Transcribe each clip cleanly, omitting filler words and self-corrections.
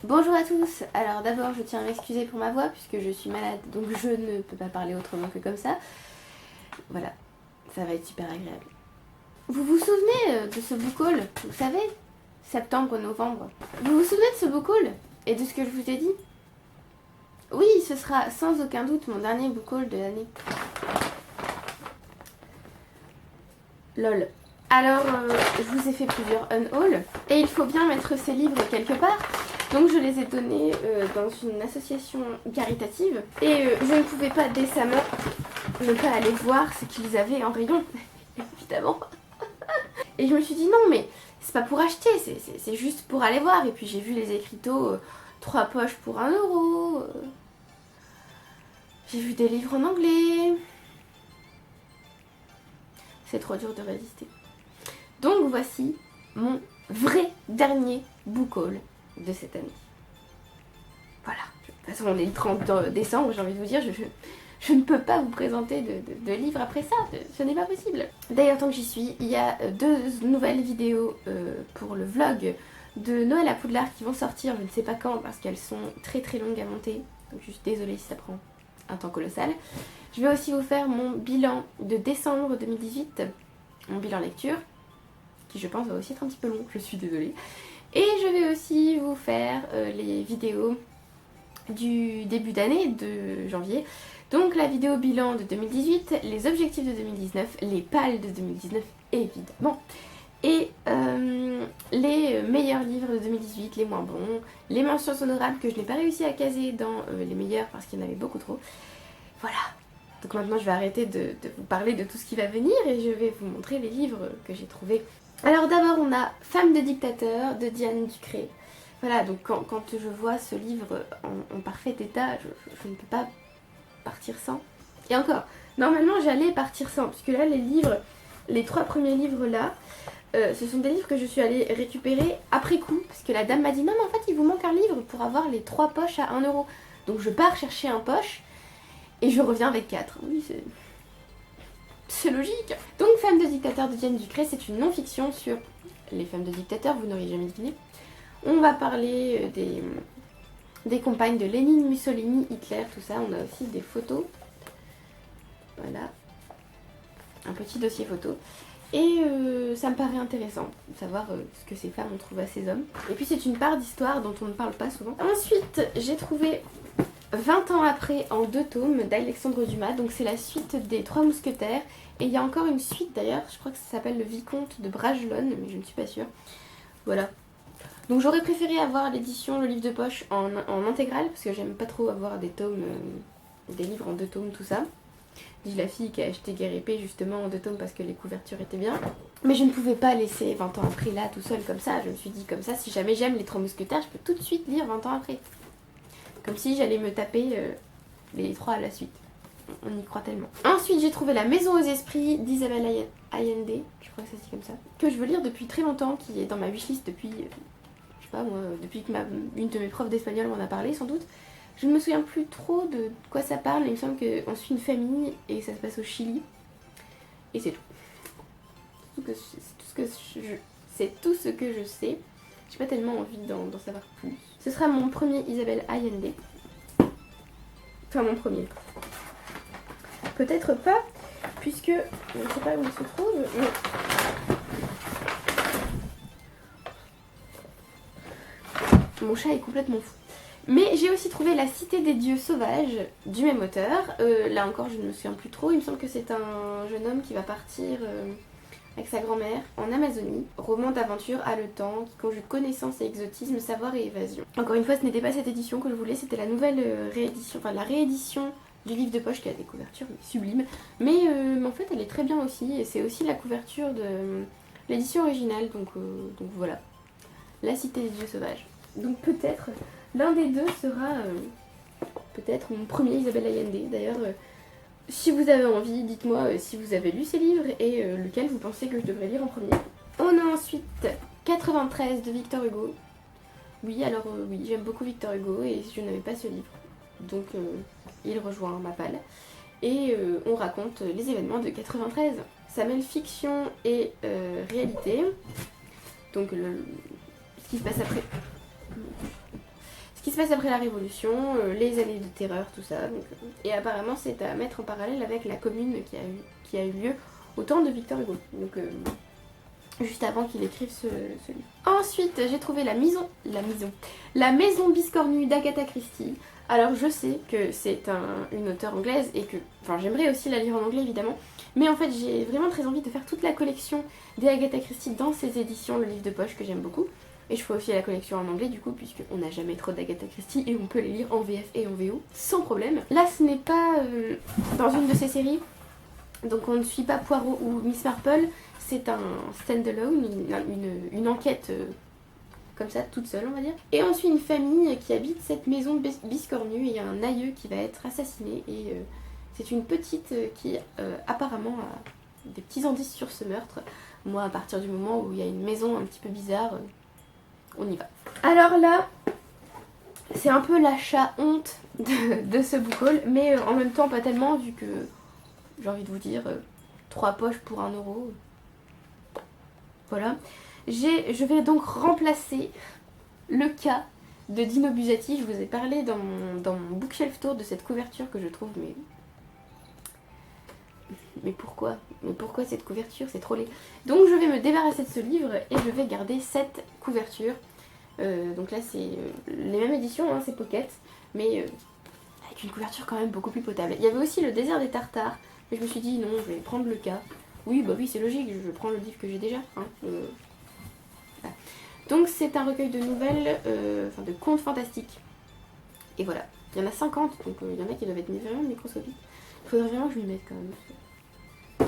Bonjour à tous. Alors d'abord je tiens à m'excuser pour ma voix puisque je suis malade donc je ne peux pas parler autrement que comme ça. Voilà, ça va être super agréable. Vous vous souvenez de ce book haul, vous savez, septembre-novembre. Vous vous souvenez de ce book haul et de ce que je vous ai dit? Oui, ce sera sans aucun doute mon dernier book haul de l'année. Lol. Alors, je vous ai fait plusieurs unhauls et il faut bien mettre ces livres quelque part. Donc je les ai donnés dans une association caritative et je ne pouvais pas décemment ne pas aller voir ce qu'ils avaient en rayon, évidemment. Et je me suis dit non mais c'est pas pour acheter, c'est juste pour aller voir. Et puis j'ai vu les écriteaux, 3 poches pour 1 €. J'ai vu des livres en anglais. C'est trop dur de résister. Donc voici mon vrai dernier book haul de cette année. Voilà. De toute façon on est le 30 décembre, j'ai envie de vous dire, je ne peux pas vous présenter de livres après ça, ce n'est pas possible. D'ailleurs tant que j'y suis, il y a 2 nouvelles vidéos pour le vlog de Noël à Poudlard qui vont sortir, je ne sais pas quand parce qu'elles sont très très longues à monter, donc je suis désolée si ça prend un temps colossal. Je vais aussi vous faire mon bilan de décembre 2018, mon bilan lecture, qui je pense va aussi être un petit peu long, je suis désolée. Et je vais aussi vous faire les vidéos du début d'année de janvier. Donc la vidéo bilan de 2018, les objectifs de 2019, les pales de 2019 évidemment. Et les meilleurs livres de 2018, les moins bons, les mentions honorables que je n'ai pas réussi à caser dans les meilleurs parce qu'il y en avait beaucoup trop. Voilà. Donc maintenant je vais arrêter de vous parler de tout ce qui va venir et je vais vous montrer les livres que j'ai trouvés. Alors d'abord on a Femme de dictateur de Diane Ducré. Voilà, donc quand je vois ce livre en parfait état, je ne peux pas partir sans. Et encore, normalement j'allais partir sans, puisque là les livres, les 3 premiers livres là, ce sont des livres que je suis allée récupérer après coup, parce que la dame m'a dit non mais en fait il vous manque un livre pour avoir les 3 poches à 1 €. Donc je pars chercher un poche et je reviens avec 4. Oui, c'est logique. Donc Femme de dictateur de Diane Ducré, c'est une non-fiction sur les femmes de dictateurs, vous n'auriez jamais deviné. On va parler des compagnes de Lénine, Mussolini, Hitler, tout ça. On a aussi des photos. Voilà. Un petit dossier photo. Et ça me paraît intéressant de savoir ce que ces femmes ont trouvé à ces hommes. Et puis c'est une part d'histoire dont on ne parle pas souvent. Ensuite, j'ai trouvé 20 ans après en 2 tomes d'Alexandre Dumas. Donc c'est la suite des 3 mousquetaires. Et il y a encore une suite d'ailleurs, je crois que ça s'appelle Le Vicomte de Bragelonne, mais je ne suis pas sûre. Voilà. Donc j'aurais préféré avoir l'édition, le livre de poche en intégrale, parce que j'aime pas trop avoir des tomes, des livres en 2 tomes, tout ça. Dit la fille qui a acheté Guerre Épée justement en 2 tomes parce que les couvertures étaient bien. Mais je ne pouvais pas laisser 20 ans après là tout seul comme ça. Je me suis dit comme ça, si jamais j'aime les 3 mousquetaires, je peux tout de suite lire 20 ans après. Comme si j'allais me taper les 3 à la suite. On y croit tellement. Ensuite j'ai trouvé La Maison aux Esprits d'Isabelle Allende, je crois que ça se dit comme ça, que je veux lire depuis très longtemps, qui est dans ma wishlist depuis... je sais pas moi, depuis que une de mes profs d'espagnol m'en a parlé sans doute. Je ne me souviens plus trop de quoi ça parle, mais il me semble qu'on suit une famille et ça se passe au Chili. Et c'est tout. C'est tout ce que je sais. J'ai pas tellement envie d'en savoir plus. Ce sera mon premier Isabelle Allende. Enfin mon premier. Peut-être pas, puisque je ne sais pas où il se trouve, mais... Mon chat est complètement fou. Mais j'ai aussi trouvé La Cité des Dieux Sauvages du même auteur. Là encore, je ne me souviens plus trop. Il me semble que c'est un jeune homme qui va partir avec sa grand-mère en Amazonie. Roman d'aventure haletant qui conjugue connaissance et exotisme, savoir et évasion. Encore une fois, ce n'était pas cette édition que je voulais, c'était la nouvelle réédition, enfin la réédition du livre de poche qui a des couvertures sublimes. Mais en fait, elle est très bien aussi. Et c'est aussi la couverture de l'édition originale. Donc voilà. La Cité des Dieux Sauvages. Donc peut-être l'un des deux sera peut-être mon premier Isabelle Allende. D'ailleurs, si vous avez envie, dites-moi si vous avez lu ces livres et lequel vous pensez que je devrais lire en premier. On a ensuite 93 de Victor Hugo. Oui, alors oui, j'aime beaucoup Victor Hugo et je n'avais pas ce livre. Donc il rejoint ma palle. Et on raconte les événements de 93. Ça mêle fiction et réalité. Donc ce qui se passe après. ce qui se passe après la Révolution, les années de terreur, tout ça. Donc, et apparemment c'est à mettre en parallèle avec la Commune qui a eu lieu au temps de Victor Hugo. Donc juste avant qu'il écrive ce livre. Ensuite j'ai trouvé la Maison Biscornue d'Agatha Christie. Alors je sais que c'est une auteure anglaise et que, enfin j'aimerais aussi la lire en anglais évidemment, mais en fait j'ai vraiment très envie de faire toute la collection des Agatha Christie dans ses éditions, le livre de poche que j'aime beaucoup. Et je ferai aussi la collection en anglais du coup, puisqu'on n'a jamais trop d'Agatha Christie et on peut les lire en VF et en VO sans problème. Là ce n'est pas dans une de ces séries, donc on ne suit pas Poirot ou Miss Marple, c'est un stand-alone, une enquête comme ça, toute seule on va dire. Et on suit une famille qui habite cette maison biscornue et il y a un aïeux qui va être assassiné et c'est une petite qui apparemment a des petits indices sur ce meurtre. Moi à partir du moment où il y a une maison un petit peu bizarre, on y va. Alors là, c'est un peu l'achat honte de ce book haul, mais en même temps pas tellement vu que j'ai envie de vous dire 3 poches pour 1 euro. Voilà. Je vais donc remplacer le cas de Dino Buzzati. Je vous ai parlé dans mon bookshelf tour de cette couverture que je trouve mais pourquoi cette couverture? C'est trop laid. Donc je vais me débarrasser de ce livre et je vais garder cette couverture. Donc là c'est les mêmes éditions, hein, c'est Pocket, mais avec une couverture quand même beaucoup plus potable. Il y avait aussi Le Désert des Tartares, mais je me suis dit non, je vais prendre le cas. Oui, bah oui, c'est logique, je prends le livre que j'ai déjà. Hein, voilà. Donc c'est un recueil de nouvelles, enfin de contes fantastiques. Et voilà, il y en a 50, donc il y en a qui doivent être vraiment microscopiques. Il faudrait vraiment que je m'y mette quand même.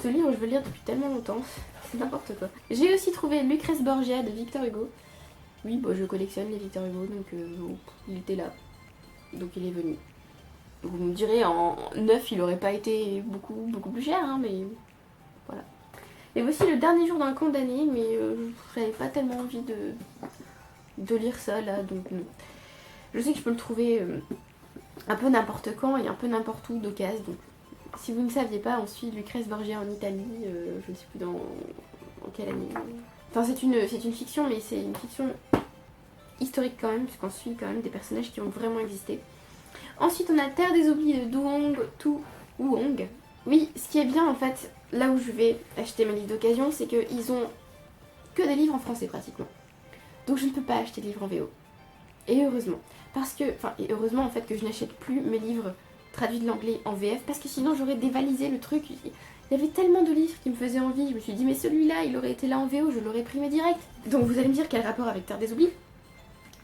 Ce livre, je veux le lire depuis tellement longtemps, c'est n'importe quoi. J'ai aussi trouvé Lucrèce Borgia de Victor Hugo. Oui, bah, je collectionne les Victor Hugo, donc il était là, donc il est venu. Vous me direz, en neuf, il aurait pas été beaucoup plus cher, hein, mais voilà. Et voici Le Dernier Jour d'un Condamné, mais j'avais pas tellement envie de lire ça là, donc non. Je sais que je peux le trouver un peu n'importe quand et un peu n'importe où d'occasion, donc si vous ne saviez pas, on suit Lucrèce Borgia en Italie, je ne sais plus en quelle année. Enfin c'est une fiction, mais c'est une fiction historique quand même, puisqu'on suit quand même des personnages qui ont vraiment existé. Ensuite on a Terre des Oublis de Duong Tu Huong. Oui, ce qui est bien en fait, là où je vais acheter mes livres d'occasion, c'est qu'ils ont que des livres en français pratiquement. Donc je ne peux pas acheter de livres en VO. Et heureusement. Et heureusement en fait que je n'achète plus mes livres traduits de l'anglais en VF, parce que sinon j'aurais dévalisé le truc. Il y avait tellement de livres qui me faisaient envie, je me suis dit mais celui-là il aurait été là en VO, je l'aurais primé direct. Donc vous allez me dire quel rapport avec Terre des Oublis.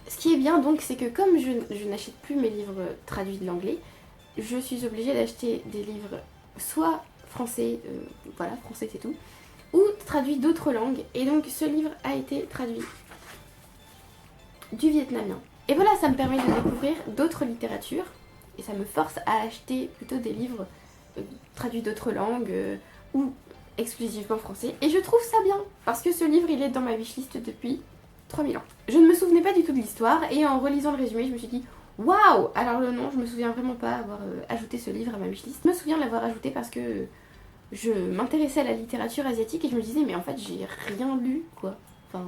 Ce qui est bien donc c'est que comme je n'achète plus mes livres traduits de l'anglais, je suis obligée d'acheter des livres soit français, voilà français c'est tout, ou traduits d'autres langues. Et donc ce livre a été traduit du vietnamien. Et voilà, ça me permet de découvrir d'autres littératures et ça me force à acheter plutôt des livres traduits d'autres langues ou exclusivement français. Et je trouve ça bien parce que ce livre il est dans ma wishlist depuis 3000 ans. Je ne me souvenais pas du tout de l'histoire et en relisant le résumé je me suis dit waouh. Alors le nom, je me souviens vraiment pas avoir ajouté ce livre à ma wishlist. Je me souviens l'avoir ajouté parce que je m'intéressais à la littérature asiatique et je me disais mais en fait j'ai rien lu quoi. Enfin...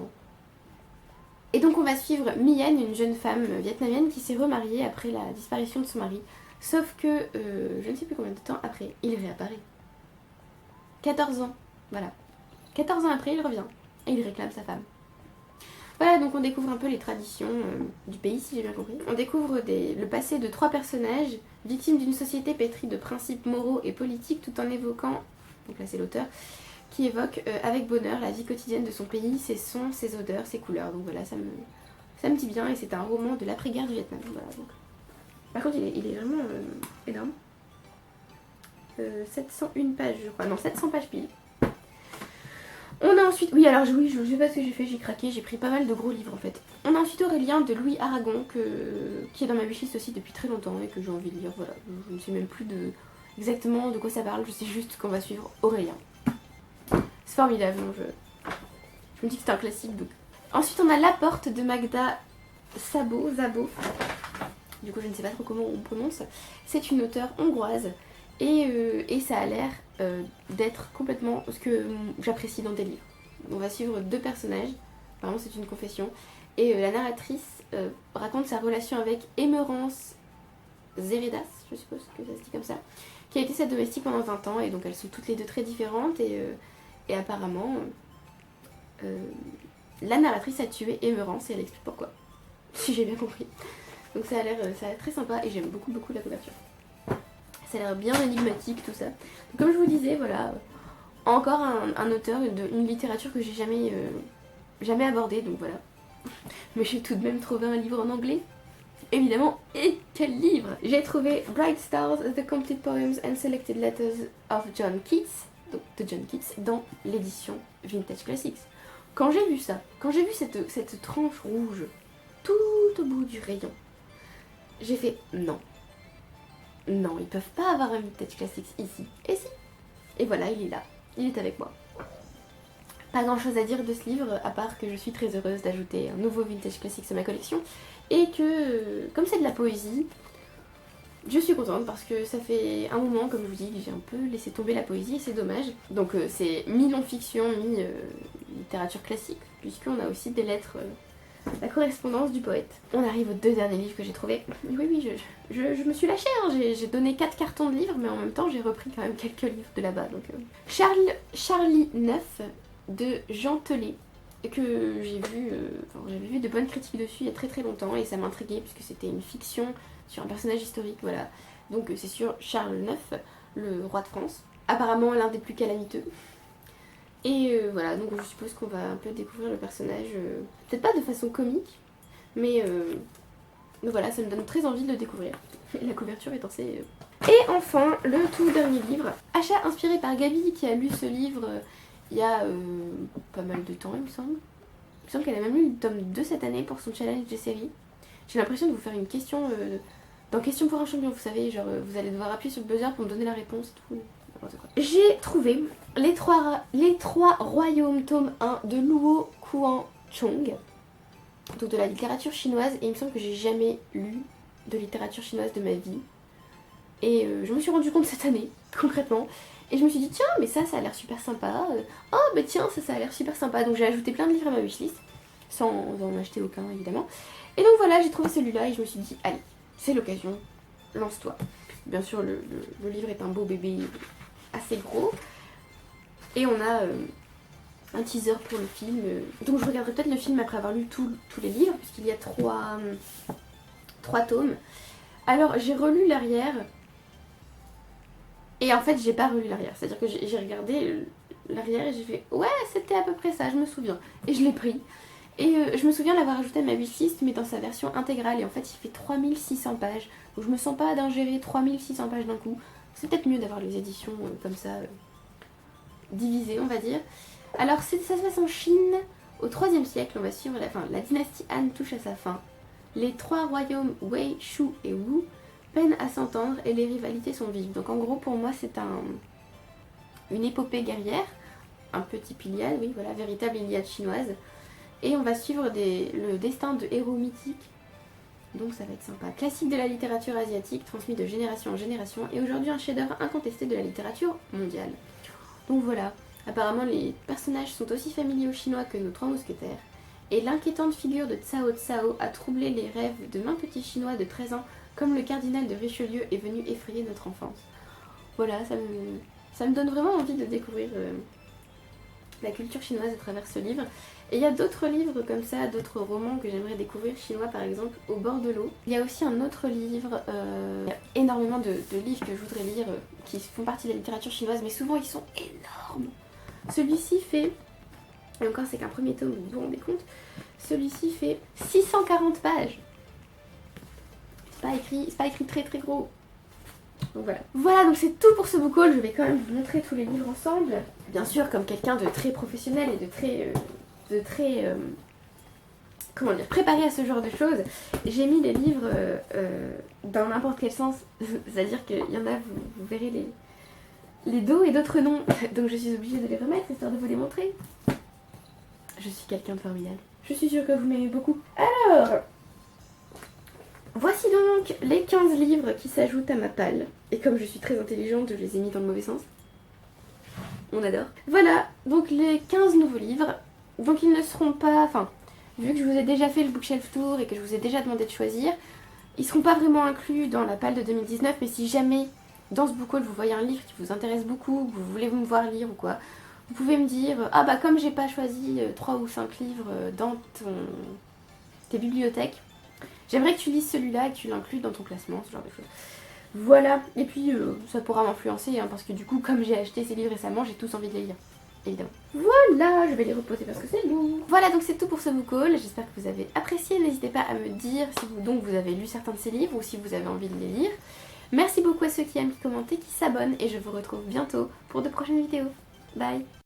Et donc on va suivre Mien, une jeune femme vietnamienne qui s'est remariée après la disparition de son mari. Sauf que, je ne sais plus combien de temps après, il réapparaît. 14 ans, voilà. 14 ans après, il revient et il réclame sa femme. Voilà, donc on découvre un peu les traditions du pays, si j'ai bien compris. On découvre le passé de 3 personnages, victimes d'une société pétrie de principes moraux et politiques, tout en évoquant, donc là c'est l'auteur, qui évoque avec bonheur la vie quotidienne de son pays, ses sons, ses odeurs, ses couleurs. Donc voilà, ça me dit bien et c'est un roman de l'après-guerre du Vietnam. Voilà, donc. Par contre, il est vraiment énorme. 701 pages, je crois. Non, 700 pages pile. On a ensuite... Oui, alors oui, je sais pas ce que j'ai fait, j'ai craqué, j'ai pris pas mal de gros livres en fait. On a ensuite Aurélien de Louis Aragon, qui est dans ma wishlist aussi depuis très longtemps et que j'ai envie de lire. Voilà, je ne sais même plus exactement de quoi ça parle, je sais juste qu'on va suivre Aurélien. C'est formidable, donc je me dis que c'est un classique. Donc. Ensuite, on a La Porte de Magda Szabo. Du coup, je ne sais pas trop comment on prononce. C'est une auteure hongroise et ça a l'air d'être complètement ce que j'apprécie dans des livres. On va suivre 2 personnages, vraiment c'est une confession. Et la narratrice raconte sa relation avec Emerence Zeredas, je suppose que ça se dit comme ça, qui a été sa domestique pendant 20 ans, et donc elles sont toutes les deux très différentes, et apparemment, la narratrice a tué Emerence, et elle explique pourquoi, si j'ai bien compris. Donc ça a l'air très sympa, et j'aime beaucoup la couverture. Ça a l'air bien énigmatique, tout ça. Donc, comme je vous disais, voilà, encore un auteur d'une littérature que j'ai jamais abordée, donc voilà. Mais j'ai tout de même trouvé un livre en anglais. Évidemment, et quel livre! J'ai trouvé Bright Stars, The Complete Poems and Selected Letters of John Keats, donc de John Keats, dans l'édition Vintage Classics. Quand j'ai vu ça, quand j'ai vu cette tranche rouge tout au bout du rayon, j'ai fait non. Non, ils peuvent pas avoir un Vintage Classics ici. Et si. Et voilà, il est là. Il est avec moi. Pas grand chose à dire de ce livre, à part que je suis très heureuse d'ajouter un nouveau Vintage Classics à ma collection. Et que, comme c'est de la poésie, je suis contente parce que ça fait un moment, comme je vous dis, que j'ai un peu laissé tomber la poésie et c'est dommage. Donc c'est mi-non-fiction, mi-littérature classique, puisqu'on a aussi des lettres, la correspondance du poète. On arrive aux 2 derniers livres que j'ai trouvés. Oui, je me suis lâchée, hein. J'ai donné 4 cartons de livres, mais en même temps j'ai repris quand même quelques livres de là-bas. Donc, Charlie 9 de Jean Telet, que j'avais vu de bonnes critiques dessus il y a très longtemps et ça m'intriguait puisque c'était une fiction sur un personnage historique, voilà. Donc c'est sur Charles IX, le roi de France, apparemment l'un des plus calamiteux. Et voilà, donc je suppose qu'on va un peu découvrir le personnage, peut-être pas de façon comique, mais donc voilà, ça me donne très envie de le découvrir. La couverture est assez... Et enfin, le tout dernier livre, achat inspiré par Gabi qui a lu ce livre il y a pas mal de temps, il me semble. Il me semble qu'elle a même lu le tome 2 cette année pour son challenge des séries. J'ai l'impression de vous faire une question dans Question pour un champion, vous savez, genre vous allez devoir appuyer sur le buzzer pour me donner la réponse, tout. J'ai trouvé les trois royaumes tome 1 de Luo Kuan-chong, donc de la littérature chinoise, et il me semble que j'ai jamais lu de littérature chinoise de ma vie. Et je me suis rendu compte cette année, concrètement. Et je me suis dit, tiens, mais ça a l'air super sympa. Oh, bah tiens, ça a l'air super sympa. Donc j'ai ajouté plein de livres à ma wishlist, sans en acheter aucun, évidemment. Et donc voilà, j'ai trouvé celui-là et je me suis dit, allez, c'est l'occasion, lance-toi. Bien sûr, le livre est un beau bébé assez gros. Et on a un teaser pour le film. Donc je regarderai peut-être le film après avoir lu tous les livres, puisqu'il y a 3 tomes. Alors, j'ai relu l'arrière. Et en fait, j'ai pas relu l'arrière. C'est-à-dire que j'ai regardé l'arrière et j'ai fait ouais, c'était à peu près ça, je me souviens. Et je l'ai pris. Et je me souviens l'avoir ajouté à ma wishlist, mais dans sa version intégrale. Et en fait, il fait 3600 pages. Donc je me sens pas d'ingérer 3600 pages d'un coup. C'est peut-être mieux d'avoir les éditions comme ça, divisées, on va dire. Alors, ça se passe en Chine, au 3e siècle. On va suivre la dynastie Han touche à sa fin. Les 3 royaumes Wei, Shu et Wu peinent à s'entendre et les rivalités sont vives. Donc en gros pour moi c'est une épopée guerrière, un petit Iliade, oui voilà, véritable Iliade chinoise. Et on va suivre le destin de héros mythiques, donc ça va être sympa. Classique de la littérature asiatique, transmis de génération en génération, et aujourd'hui un chef-d'œuvre incontesté de la littérature mondiale. Donc voilà, apparemment les personnages sont aussi familiers aux Chinois que nos 3 mousquetaires. Et l'inquiétante figure de Cao Cao a troublé les rêves de maints petits Chinois de 13 ans, comme le cardinal de Richelieu est venu effrayer notre enfance. Voilà, ça me donne vraiment envie de découvrir la culture chinoise à travers ce livre. Et il y a d'autres livres comme ça, d'autres romans que j'aimerais découvrir, chinois par exemple, Au bord de l'eau. Il y a aussi un autre livre, il y a énormément de livres que je voudrais lire qui font partie de la littérature chinoise, mais souvent ils sont énormes. Celui-ci fait... Et encore, c'est qu'un premier tome, vous vous rendez compte. Celui-ci fait 640 pages. C'est pas écrit très gros. Donc voilà. Voilà, donc c'est tout pour ce book haul. Je vais quand même vous montrer tous les livres ensemble. Bien sûr, comme quelqu'un de très professionnel et de très comment dire, préparé à ce genre de choses, j'ai mis les livres dans n'importe quel sens. C'est-à-dire qu'il y en a, vous verrez les dos et d'autres non. Donc je suis obligée de les remettre histoire de vous les montrer. Je suis quelqu'un de formidable. Je suis sûre que vous m'aimez beaucoup. Alors, voici donc les 15 livres qui s'ajoutent à ma palle. Et comme je suis très intelligente, je les ai mis dans le mauvais sens. On adore. Voilà, donc les 15 nouveaux livres. Donc ils ne seront pas... Enfin, vu que je vous ai déjà fait le bookshelf tour et que je vous ai déjà demandé de choisir, ils seront pas vraiment inclus dans la palle de 2019, mais si jamais dans ce book haul vous voyez un livre qui vous intéresse beaucoup, que vous voulez me voir lire ou quoi, vous pouvez me dire ah bah comme j'ai pas choisi 3 ou 5 livres dans tes bibliothèques, j'aimerais que tu lises celui-là et que tu l'inclues dans ton classement, ce genre de choses. Voilà, et puis ça pourra m'influencer, hein, parce que du coup, comme j'ai acheté ces livres récemment, j'ai tous envie de les lire, évidemment. Voilà, je vais les reposer parce que c'est lourd. Voilà, donc c'est tout pour ce book haul, j'espère que vous avez apprécié, n'hésitez pas à me dire si vous avez lu certains de ces livres ou si vous avez envie de les lire. Merci beaucoup à ceux qui aiment, qui commentent et qui s'abonnent, et je vous retrouve bientôt pour de prochaines vidéos. Bye.